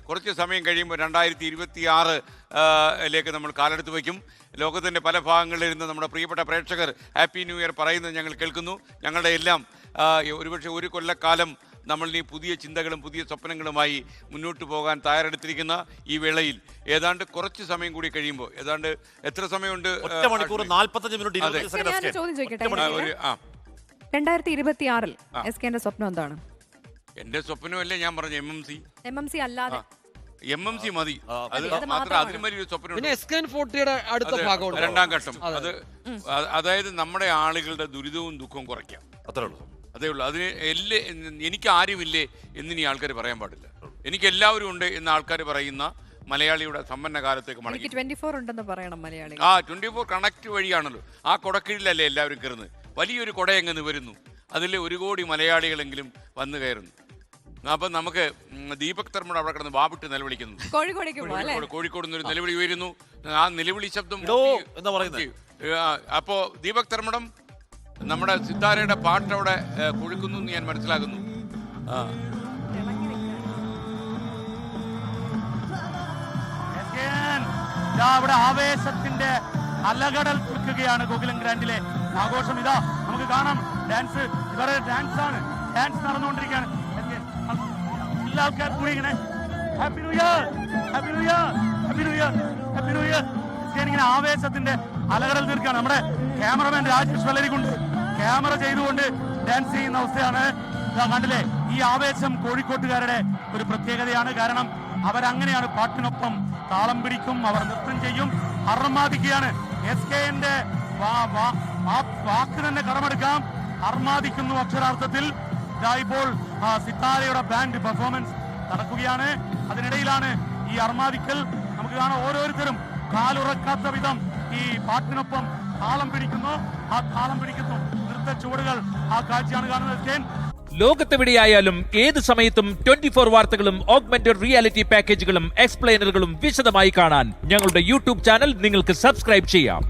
കുറച്ച് സമയം കഴിയുമ്പോൾ 2026 നമ്മൾ കാലെടുത്ത് വയ്ക്കും. ലോകത്തിൻ്റെ പല ഭാഗങ്ങളിലിരുന്ന് നമ്മുടെ പ്രിയപ്പെട്ട പ്രേക്ഷകർ ഹാപ്പി ന്യൂ ഇയർ പറയുന്നത് ഞങ്ങൾ കേൾക്കുന്നു. ഞങ്ങളുടെ എല്ലാം ഒരുപക്ഷെ ഒരു കൊല്ലക്കാലം നമ്മൾ ഈ പുതിയ ചിന്തകളും പുതിയ സ്വപ്നങ്ങളുമായി മുന്നോട്ട് പോകാൻ തയ്യാറെടുത്തിരിക്കുന്ന ഈ വേളയിൽ ഏതാണ്ട് കുറച്ച് സമയം കൂടി കഴിയുമ്പോൾ, ഏതാണ്ട് എത്ര സമയമുണ്ട്? 2026 എസ്കെന്റെ സ്വപ്നം എന്താണ്? എന്റെ സ്വപ്നമല്ലേ ഞാൻ പറഞ്ഞു, MMC അല്ലാതെ MMC മതി. അത് മാത്രം അതിലും വലിയൊരു സ്വപ്നം. രണ്ടാം ഘട്ടം അത്, അതായത് നമ്മുടെ ആളുകളുടെ ദുരിതവും ദുഃഖവും കുറയ്ക്കാം. അതേ ഉള്ളൂ. അതിന് എനിക്ക് ആരുമില്ലേ എന്നിനി ആൾക്കാർ പറയാൻ പാടില്ല. എനിക്ക് എല്ലാവരും ഉണ്ട് എന്ന് ആൾക്കാർ പറയുന്ന മലയാളിയുടെ സമ്പന്ന കാലത്തേക്ക് മടങ്ങി. 24 ഉണ്ടെന്ന് പറയണം മലയാളി. 24 കണക്ട് വഴിയാണല്ലോ. ആ കൊടക്കീഴിലല്ലേ എല്ലാവരും കയറുന്നത്. വലിയൊരു കൊട എങ്ങനെ വരുന്നു, അതിൽ 1 കോടി മലയാളികളെങ്കിലും വന്നു കയറുന്നു. അപ്പം നമുക്ക് ദീപക് തർമ്മയുടെ അവിടെ കിടന്ന് വാവിട്ട് നിലവിളിക്കുന്നു. കോഴിക്കോട് നിന്നൊരു നിലവിളി ഉയരുന്നു. ആ നിലവിളി ശബ്ദം അപ്പോ ദീപക് തർമ്മടം നമ്മുടെ സിത്താരയുടെ പാട്ട് അവിടെ കൊഴുക്കുന്നു എന്ന് ഞാൻ മനസ്സിലാക്കുന്നു. അവിടെ ആവേശത്തിന്റെ അലകടൽ തീർക്കുകയാണ് ഗോകുലം ഗ്രാൻഡിലെ ആഘോഷം. ഇതാ നമുക്ക് കാണാം, ഡാൻസ്, ഇവരെ ഡാൻസ് ആണ്, ഡാൻസ് നടന്നുകൊണ്ടിരിക്കുകയാണ്. എല്ലാ ആൾക്കാരും കൂടി ഇങ്ങനെ happy new year, happy new year, happy new year, happy new year ഇങ്ങനെ ആവേശത്തിന്റെ അലകടൽ തീർക്കുകയാണ്. നമ്മുടെ ക്യാമറമാൻ രാജേഷ് വല്ലരികൊണ്ട് ക്യാമറ ചെയ്തുകൊണ്ട് ഡാൻസ് ചെയ്യുന്ന അവസ്ഥയാണ്. കണ്ടില്ലേ, ഈ ആവേശം കോഴിക്കോട്ടുകാരുടെ ഒരു പ്രത്യേകതയാണ്. കാരണം അവരങ്ങനെയാണ്, പാട്ടിനൊപ്പം താളം പിടിക്കും, അവർ നൃത്തം ചെയ്യും, അർമാദിക്കുകയാണ്. SKന്റെ വാക്ക് തന്നെ കടമെടുക്കാം, അർമാദിക്കുന്നു അക്ഷരാർത്ഥത്തിൽ. ഇപ്പോൾ സിത്താരയുടെ ബാൻഡ് പെർഫോമൻസ് നടക്കുകയാണ്. അതിനിടയിലാണ് ഈ അർമാദിക്കൽ. നമുക്ക് കാണാം, ഓരോരുത്തരും കാലുറക്കാത്ത വിധം ഈ പാട്ടിനൊപ്പം താളം പിടിക്കുന്നു, ആ താളം പിടിക്കുന്നു, നൃത്ത ചുവടുകൾ, ആ കാഴ്ചയാണ് കാണുന്നത്. ലോകത്തെവിടെയായാലും ഏത് സമയത്തും 24 വാർത്തകളും ഓഗ്മെന്റഡ് റിയാലിറ്റി പാക്കേജുകളും എക്സ്പ്ലെയിനറുകളും വിശദമായി കാണാൻ ഞങ്ങളുടെ യൂട്യൂബ് ചാനൽ നിങ്ങൾക്ക് സബ്സ്ക്രൈബ് ചെയ്യാം.